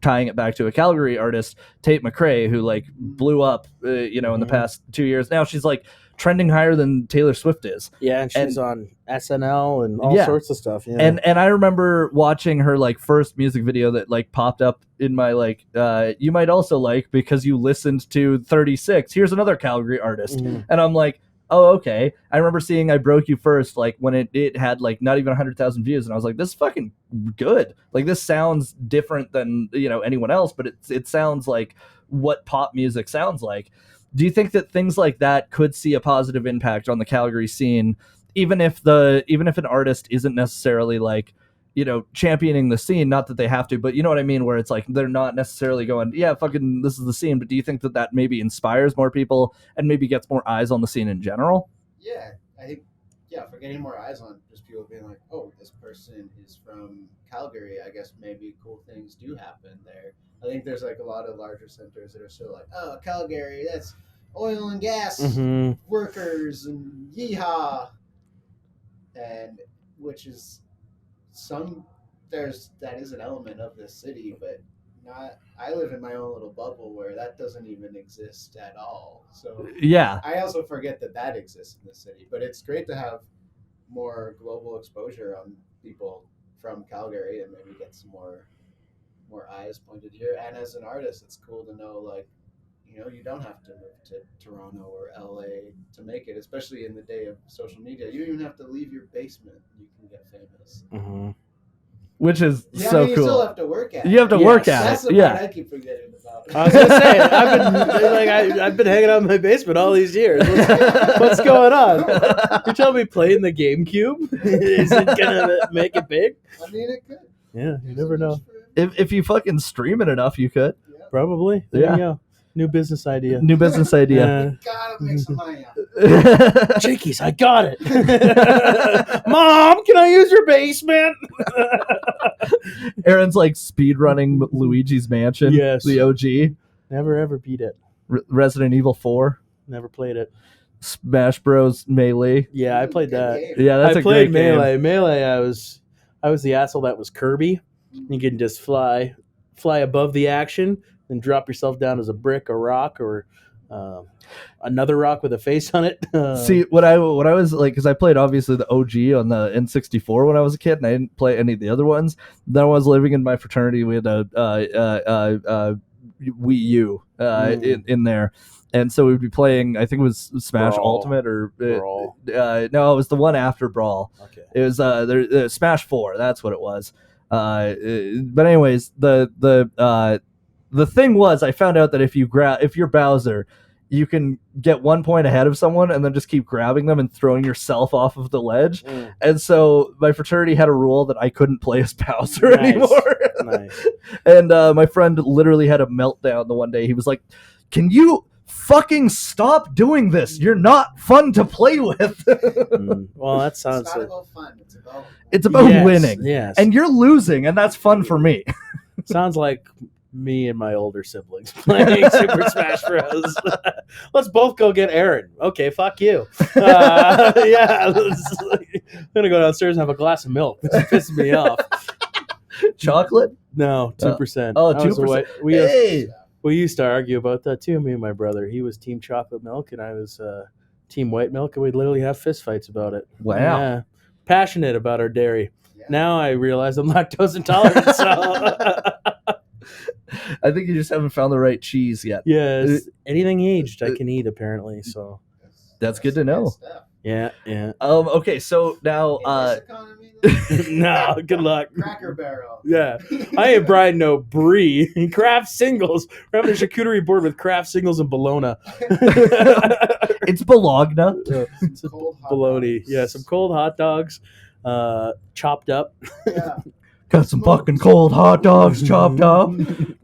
tying it back to a Calgary artist, Tate McRae, who like blew up, in the past 2 years. Now she's like trending higher than Taylor Swift is. Yeah, and she's on SNL and all sorts of stuff. Yeah. And I remember watching her like first music video that like popped up in my like you might also like because you listened to 36. Here's another Calgary artist, and I'm like, oh, okay. I remember seeing I Broke You First, like when it had like not even 100,000 views, and I was like, this is fucking good. Like this sounds different than anyone else, but it sounds like what pop music sounds like. Do you think that things like that could see a positive impact on the Calgary scene, even if an artist isn't necessarily like championing the scene? Not that they have to, but you know what I mean, where it's like they're not necessarily going, yeah, fucking this is the scene. But do you think that maybe inspires more people and maybe gets more eyes on the scene in general? Yeah, I think for getting more eyes on just people being like, oh, this person is from Calgary, I guess maybe cool things do happen there. I think there's like a lot of larger centers that are still like, oh, Calgary, that's oil and gas workers and yeehaw, and which is that is an element of this city, but not. I live in my own little bubble where that doesn't even exist at all. So yeah, I also forget that exists in the city. But it's great to have more global exposure on people from Calgary and maybe get some more eyes pointed here. And as an artist, it's cool to know like you don't have to move to Toronto or LA to make it, especially in the day of social media. You don't even have to leave your basement. You can get famous. Which is so cool. cool. You still have to work at it. You have to work at That's it. the part I keep forgetting about. I was gonna say I've been hanging out in my basement all these years. What's going on? You're telling me playing the GameCube isn't gonna make it big? I mean, it could. Yeah, you never know. If you fucking stream it enough, you could. Yeah. Probably. There you go. New business idea. Gotta make some money out. Jakey's, I got it. Mom, can I use your basement? Aaron's like speed running Luigi's Mansion. Yes. The OG. Never ever beat it. Resident Evil 4. Never played it. Smash Bros. Melee. Yeah, I played that. Game. Yeah, that's I a played great Melee. game. Melee, I was the asshole that was Kirby. You can just fly above the action and drop yourself down as a brick, a rock, or another rock with a face on it. See, what I was like, because I played obviously the OG on the N64 when I was a kid, and I didn't play any of the other ones. Then I was living in my fraternity. We had a Wii U in there. And so we'd be playing, I think it was Smash Brawl. Ultimate or Brawl. No, it was the one after Brawl. Okay. It was Smash 4. That's what it was. But anyways, the thing was, I found out that if you're Bowser, you can get 1 point ahead of someone and then just keep grabbing them and throwing yourself off of the ledge. And so my fraternity had a rule that I couldn't play as Bowser anymore. Nice. And my friend literally had a meltdown the one day. He was like, "Can you fucking stop doing this. You're not fun to play with. Well, that It's sounds not about fun. It's about Yes, winning. Yes. And you're losing, and that's fun for me. Sounds like me and my older siblings playing Super Smash Bros. Let's both go get Aaron. Okay, fuck you. Yeah, I'm gonna go downstairs and have a glass of milk. This pisses me off. Chocolate? No, 2%. Oh, I was 2%. We Hey! we used to argue about that too. Me and my brother. He was team chocolate milk, and I was team white milk, and we'd literally have fist fights about it. Wow. Yeah, passionate about our dairy. Yeah. Now I realize I'm lactose intolerant. So. I think you just haven't found the right cheese yet. Yes, anything aged I can eat apparently. So That's good to know. stuff. yeah. Okay, so now In this economy, No, good luck. Cracker Barrel. Yeah, I ain't Brian no brie and craft singles. We're having a charcuterie board with craft singles and bologna. it's Bologna. It's a Cold hot bologna. dogs. Yeah, some cold hot dogs, chopped up. Yeah. Got some fucking cold hot dogs chopped up.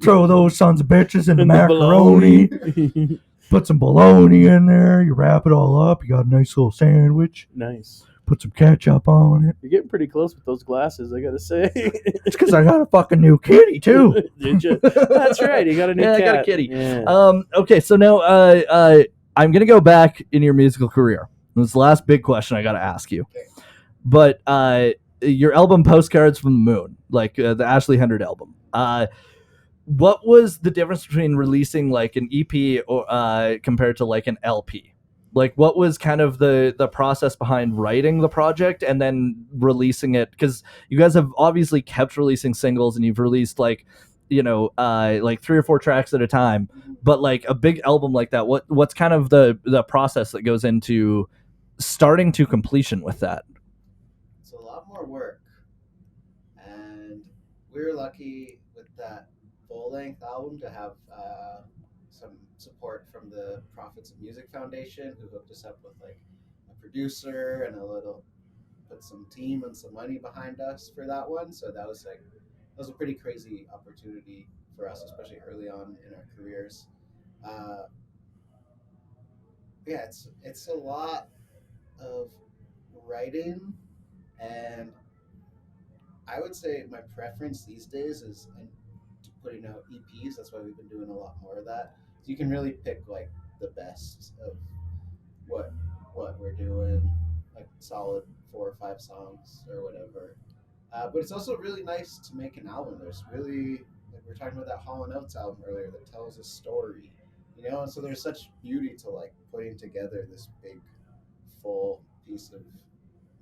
Throw those sons of bitches in the And the macaroni. bologna. Put some bologna in there. You wrap it all up. You got a nice little sandwich. Nice. Put some ketchup on it. You're getting pretty close with those glasses, I gotta say. It's because I got a fucking new kitty too. Did you? That's right. You got a new Yeah, cat. I got a kitty. Yeah. Okay, so now I'm gonna go back in your musical career. This is the last big question I gotta ask you. Okay. But your album Postcards from the Moon, like the Ashley Hendred album. What was the difference between releasing like an EP or compared to like an LP? Like, what was kind of the process behind writing the project and then releasing it? Because you guys have obviously kept releasing singles and you've released like, like 3 or 4 tracks at a time. But like a big album like that, what's kind of the process that goes into starting to completion with that? It's a lot more work. And we were lucky with that full-length album to have some support from the Prophets of Music Foundation, who hooked us up with like a producer and put some team and some money behind us for that one. So that was a pretty crazy opportunity for us, especially early on in our careers. Yeah, it's a lot of writing, and I would say my preference these days is putting out EPs. That's why we've been doing a lot more of that. So you can really pick like the best of what we're doing, like solid 4 or 5 songs or whatever. But it's also really nice to make an album. There's really, like we were talking about that Hall & Oates album earlier that tells a story, and so there's such beauty to like putting together this big full piece of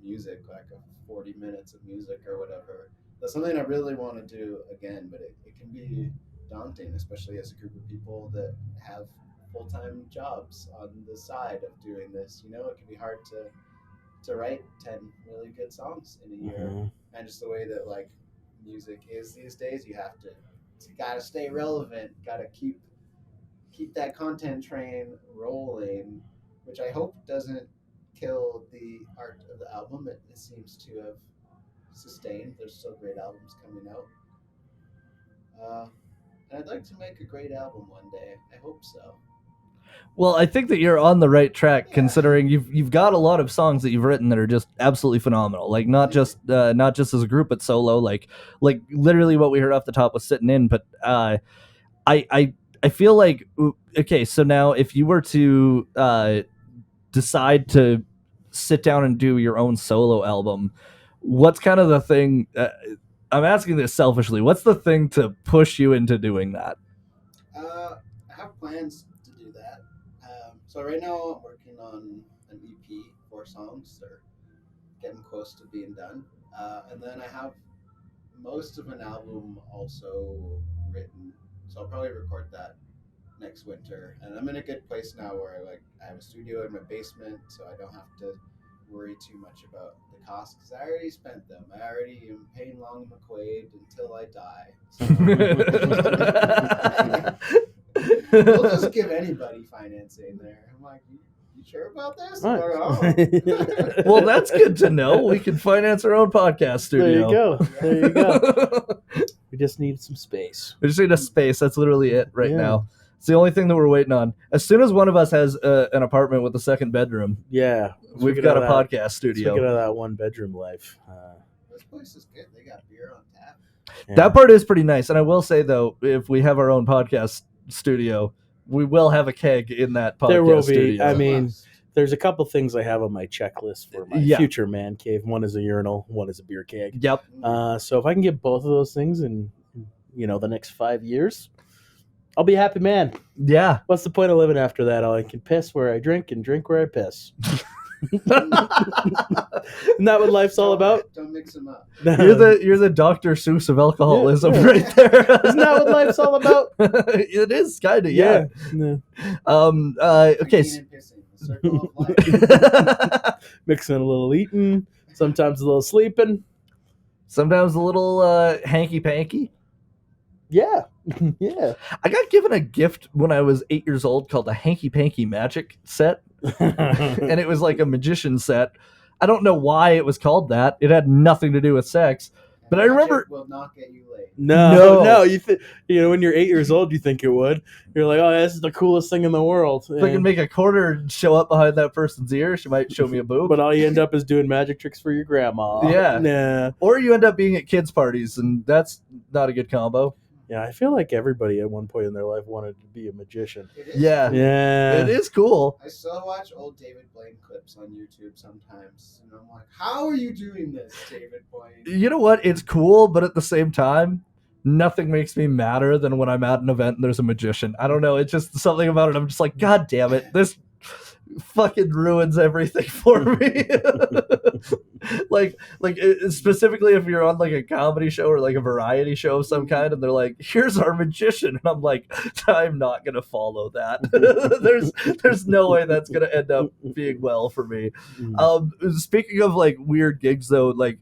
music, like a 40 minutes of music or whatever. That's something I really want to do again, but it can be daunting, especially as a group of people that have full-time jobs on the side of doing this. It can be hard to write 10 really good songs in a year. Mhm. And just the way that like music is these days, you gotta stay relevant, gotta keep that content train rolling, which I hope doesn't kill the art of the album. It seems to have sustained. There's still great albums coming out. And I'd like to make a great album one day. I hope so. Well, I think that you're on the right track, Yeah. considering you've got a lot of songs that you've written that are just absolutely phenomenal. Like not just as a group, but solo. Like literally what we heard off the top was Sitting In. But I feel like, okay, so now if you were to decide to sit down and do your own solo album, what's kind of the thing? I'm asking this selfishly. What's the thing to push you into doing that? I have plans to do that. So right now I'm working on an EP, 4 songs. They're getting close to being done. And then I have most of an album also written. So I'll probably record that next winter. And I'm in a good place now where I have a studio in my basement, so I don't have to worry too much about the costs, because I already spent them. I already am paying Long McQuaid until I die. So we'll just give anybody financing there. I'm like, you sure about this? Right. Or, Well, that's good to know. We can finance our own podcast studio. There you go. We just need some space. We just need a space. That's literally it right Yeah. now. It's the only thing that we're waiting on. As soon as one of us has an apartment with a second bedroom, Yeah, we've got a podcast studio. Speaking of that one bedroom life, This place is good. They got beer on tap. yeah. That part is pretty nice. And I will say, though, if we have our own podcast studio, we will have a keg in that podcast There will be. studio. I mean, there's a couple things I have on my checklist for my Yeah. future man cave. One is a urinal, one is a beer keg. Yep. So if I can get both of those things in, the next 5 years, I'll be a happy man. Yeah. What's the point of living after that? I can piss where I drink and drink where I piss. Isn't that what life's all about? Don't mix them up. You're the Dr. Seuss of alcoholism Yeah. right there. Isn't that what life's all about? It is kind of, yeah. Yeah. Okay. Eating and pissing, the circle of life. Mixing a little eating, sometimes a little sleeping. Sometimes a little hanky-panky. Yeah. Yeah. I got given a gift when I was 8 years old called a hanky-panky magic set. And it was like a magician set. I don't know why it was called that. It had nothing to do with sex. But I remember- Magic will not get you laid. No. When you're 8 years old, you think it would. You're like, oh, this is the coolest thing in the world. If I can make a quarter show up behind that person's ear, she might show me a boob. But all you end up is doing magic tricks for your grandma. Yeah. Nah. Or you end up being at kids' parties, and that's not a good combo. Yeah, I feel like everybody at one point in their life wanted to be a magician. It is. Yeah. Yeah. It is cool. I still watch old David Blaine clips on YouTube sometimes, and I'm like, how are you doing this, David Blaine? You know what? It's cool, but at the same time, nothing makes me madder than when I'm at an event and there's a magician. I don't know. It's just something about it. I'm just like, God damn it. This fucking ruins everything for me. like specifically if you're on like a comedy show or like a variety show of some kind and they're like, here's our magician, and I'm like, I'm not gonna follow that. there's no way that's gonna end up being well for me. Speaking of like weird gigs though, like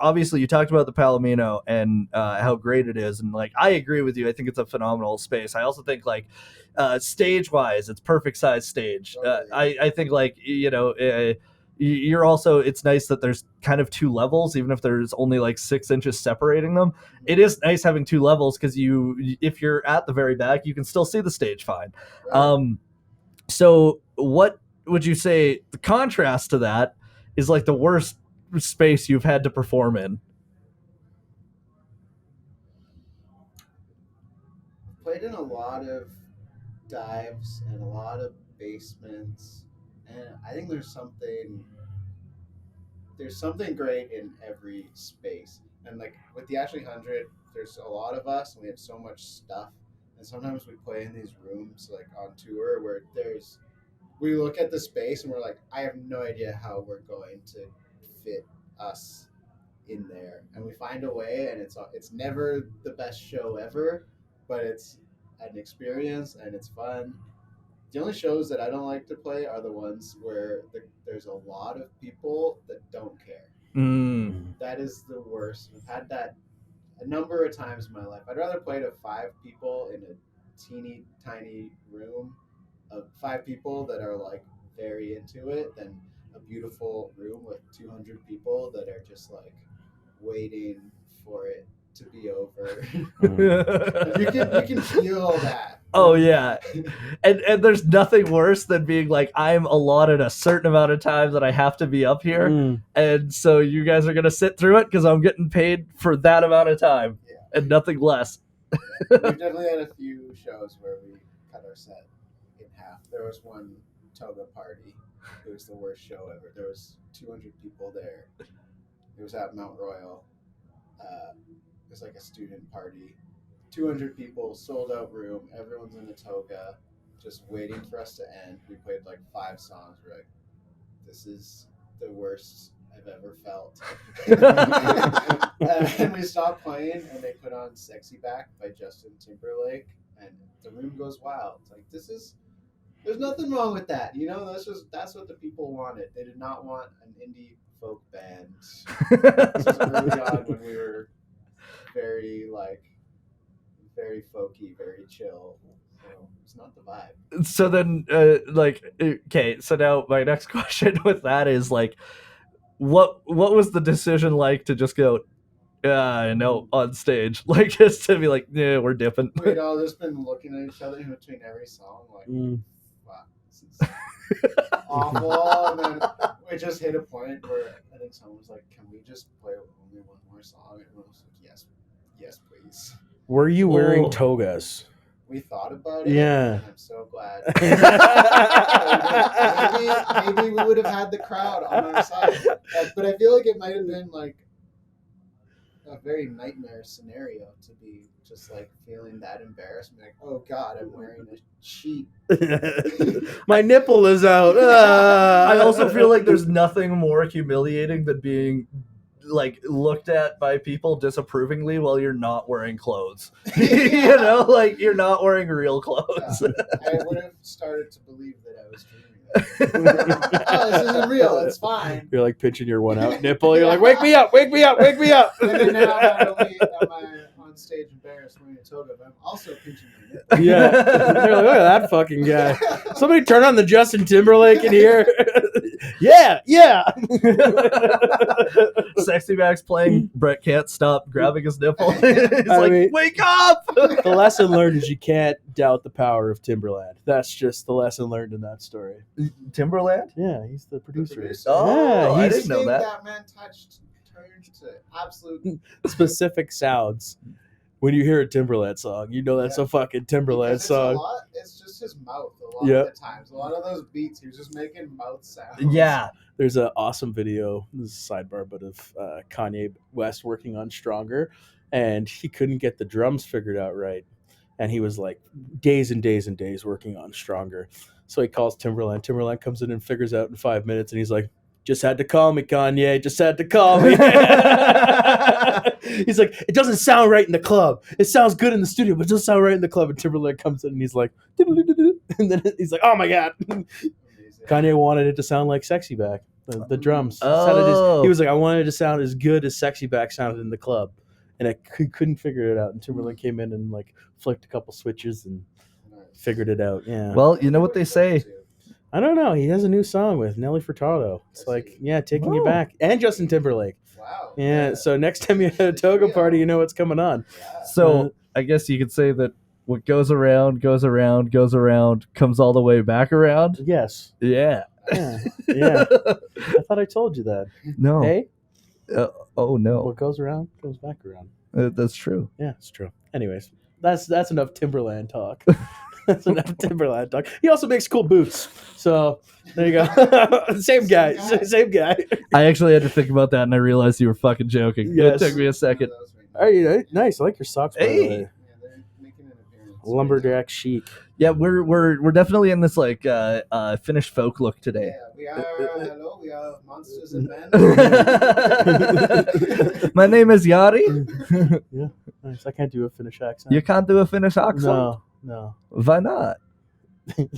obviously you talked about the Palomino and how great it is, and like I agree with you. I think it's a phenomenal space. I also think like stage wise it's perfect size stage. I think like you're also, it's nice that there's kind of two levels, even if there's only like 6 inches separating them. It is nice having two levels because if you're at the very back, you can still see the stage fine. Right. So what would you say the contrast to that is, like the worst space you've had to perform in? Played in a lot of dives and a lot of basements, and I think there's something great in every space. And like with the Ashley 100, there's a lot of us and we have so much stuff, and sometimes we play in these rooms like on tour where we look at the space and we're like, I have no idea how we're going to fit us in there, and we find a way, and it's never the best show ever, but it's an experience and it's fun. The only shows that I don't like to play are the ones where there's a lot of people that don't care. That is the worst. I've had that a number of times in my life. I'd rather play to 5 people in a teeny tiny room of 5 people that are like very into it than a beautiful room with 200 people that are just like waiting for it to be over. you can feel that. Oh yeah, and there's nothing worse than being like, I'm allotted a certain amount of time that I have to be up here, and so you guys are gonna sit through it because I'm getting paid for that amount of time and nothing less. We've definitely had a few shows where we cut our set in half. There was one toga party. It was the worst show ever. There was 200 people there. It was at Mount Royal. It was like a student party. 200 people, sold out room. Everyone's in a toga, just waiting for us to end. We played like 5 songs. We're like, this is the worst I've ever felt. And we stopped playing, and they put on "Sexy Back" by Justin Timberlake, and the room goes wild. It's like, there's nothing wrong with that. That's what the people wanted. They did not want an indie folk band. This was early on when we were very folky, very chill. So it's not the vibe. So then, okay. So now my next question with that is like, what was the decision like to just go, I know, on stage, like just to be like, yeah, we're dipping. We'd all just been looking at each other in between every song, like, wow, this is awful. And then we just hit a point where I think someone was like, "Can we just play only one more song?" And everyone was like, yes, please. Were you wearing Oh. togas? We thought about it. Yeah. And I'm so glad. maybe we would have had the crowd on our side. But I feel like it might have been like a very nightmare scenario to be just like feeling that embarrassment. Like, oh God, I'm wearing a sheet. My nipple is out. I also feel like there's nothing more humiliating than being like looked at by people disapprovingly while you're not wearing clothes. You know, like you're not wearing real clothes. I would have started to believe that I was dreaming. Oh, this isn't real. It's fine. You're like pinching your one out nipple. You're like, wake me up, wake me up, wake me up. And then now not only am I on stage embarrassed wearing a toga, but I'm also pinching my nipple. Yeah. They're like, look at that fucking guy. Somebody turn on the Justin Timberlake in here. Yeah. Sexy Max playing Brett Can't Stop grabbing his nipple. He's I like, mean- wake up! The lesson learned is you can't doubt the power of Timberland. That's just the lesson learned in that story. Timberland? Yeah, he's the producer. producer. Oh, I he's- didn't know Everything that. man touched turned to absolute Specific sounds. When you hear a Timberland song, you know that's Yeah. a fucking Timberland because song. It's just his mouth a lot Yeah. of the times. A lot of those beats, he was just making mouth sounds. Yeah. There's an awesome video, this is a sidebar, but of Kanye West working on Stronger, and he couldn't get the drums figured out right. And he was like days and days and days working on Stronger. So he calls Timberland. Timberland comes in and figures out in 5 minutes, and he's like, just had to call me, Kanye. Just had to call me. He's like, it doesn't sound right in the club. It sounds good in the studio, but it doesn't sound right in the club. And Timberland comes in and he's like, and then he's like, oh my God. Amazing. Kanye wanted it to sound like Sexy Back, the drums. Oh. He was like, I wanted it to sound as good as Sexy Back sounded in the club. And couldn't figure it out. And Timberland came in and like flicked a couple switches and Nice. figured it out. Yeah. Well, you know what they say. I don't know. He has a new song with Nelly Furtado. It's Does like, he? yeah, taking you Oh. back. And Justin Timberlake. Wow. Yeah. So next time you're at a toga party, you know what's coming on. Yeah. So I guess you could say that what goes around, comes all the way back around. Yes. Yeah. Yeah. Yeah. I thought I told you that. No. Hey, Oh no. what goes around goes back around. That's true. Yeah, it's true. Anyways, that's enough Timberland talk. That's enough Timberland talk. He also makes cool boots. So there you go. Same guy. Same guy. I actually had to think about that, and I realized you were fucking joking. Yes. It took me a second. Hey, nice. I like your socks. By the Hey. way. Yeah, they're making an appearance. Lumberjack chic. Yeah, we're definitely in this like Finnish folk look today. Yeah, we are monsters and men. My name is Yari. Yeah, nice. I can't do a Finnish accent. You can't do a Finnish accent. No. Why not?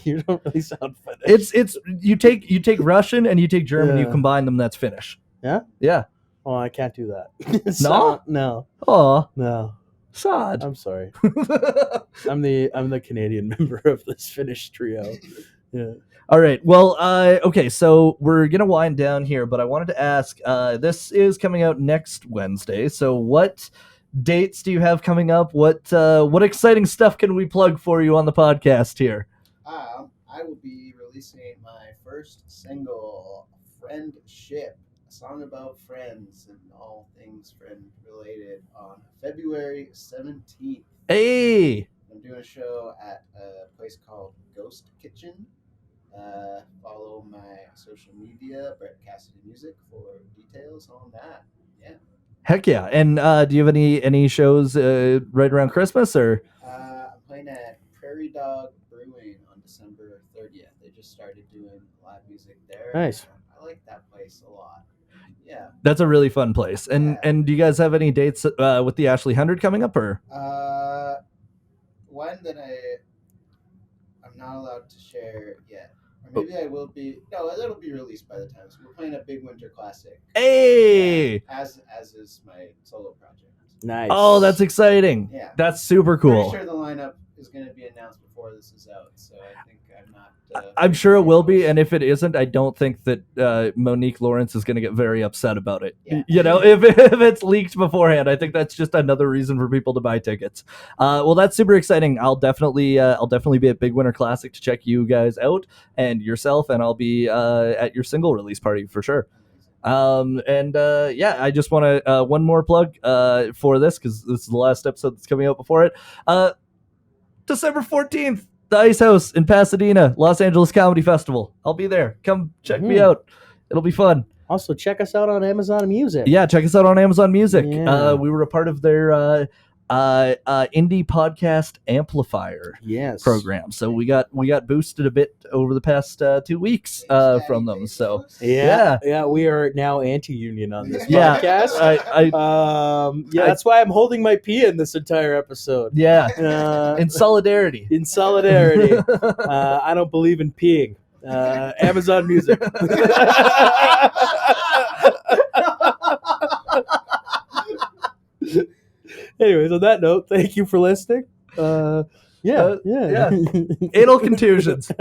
You don't really sound Finnish. It's you take Russian and you take German, you Yeah. combine them. That's Finnish. Yeah? Yeah. Oh, I can't do that. No? No. Oh, No. sad. I'm sorry. I'm the Canadian member of this Finnish trio. Yeah. All right. Well, okay. So we're gonna wind down here, but I wanted to ask. This is coming out next Wednesday. So what dates do you have coming up? What exciting stuff can we plug for you on the podcast here? I will be releasing my first single, Friendship, a song about friends and all things friend related, on February 17th. Hey. I'm doing a show at a place called Ghost Kitchen. Follow my social media, Brett Cassidy Music, for details on that. Yeah. Heck yeah. And do you have any shows right around Christmas or? I'm playing at Prairie Dog Brewing on December 30th. They just started doing live music there. Nice. I like that place a lot. Yeah. That's a really fun place. And Yeah. do you guys have any dates with the Ashley 100 coming up or? One that I'm not allowed to share yet. Or maybe I will be. No, it'll be released by the time. So we're playing a big winter classic. Hey. As is my solo project. Nice. Oh, that's exciting. Yeah. That's super cool. Pretty sure the lineup is going to be announced before this is out, so I think I'm not I'm sure it will be, and if it isn't, I don't think that Monique Lawrence is going to get very upset about it. Yeah. You know, if it's leaked beforehand, I think that's just another reason for people to buy tickets. Well, that's super exciting. I'll definitely be at Big Winter Classic to check you guys out and yourself, and I'll be at your single release party for sure. Yeah, I just want to one more plug for this because this is the last episode that's coming out before it. December 14th, the Ice House in Pasadena, Los Angeles Comedy Festival. I'll be there. Come check me out. It'll be fun. Also, check us out on Amazon Music. Yeah, check us out on Amazon Music. Yeah. We were a part of their indie podcast amplifier program, so we got boosted a bit over the past 2 weeks from them. So yeah, we are now anti-union on this yeah, podcast. That's why I'm holding my pee in this entire episode. Yeah, in solidarity. In solidarity. I don't believe in peeing. Amazon Music. Anyways, on that note, thank you for listening. Yeah. Anal contusions.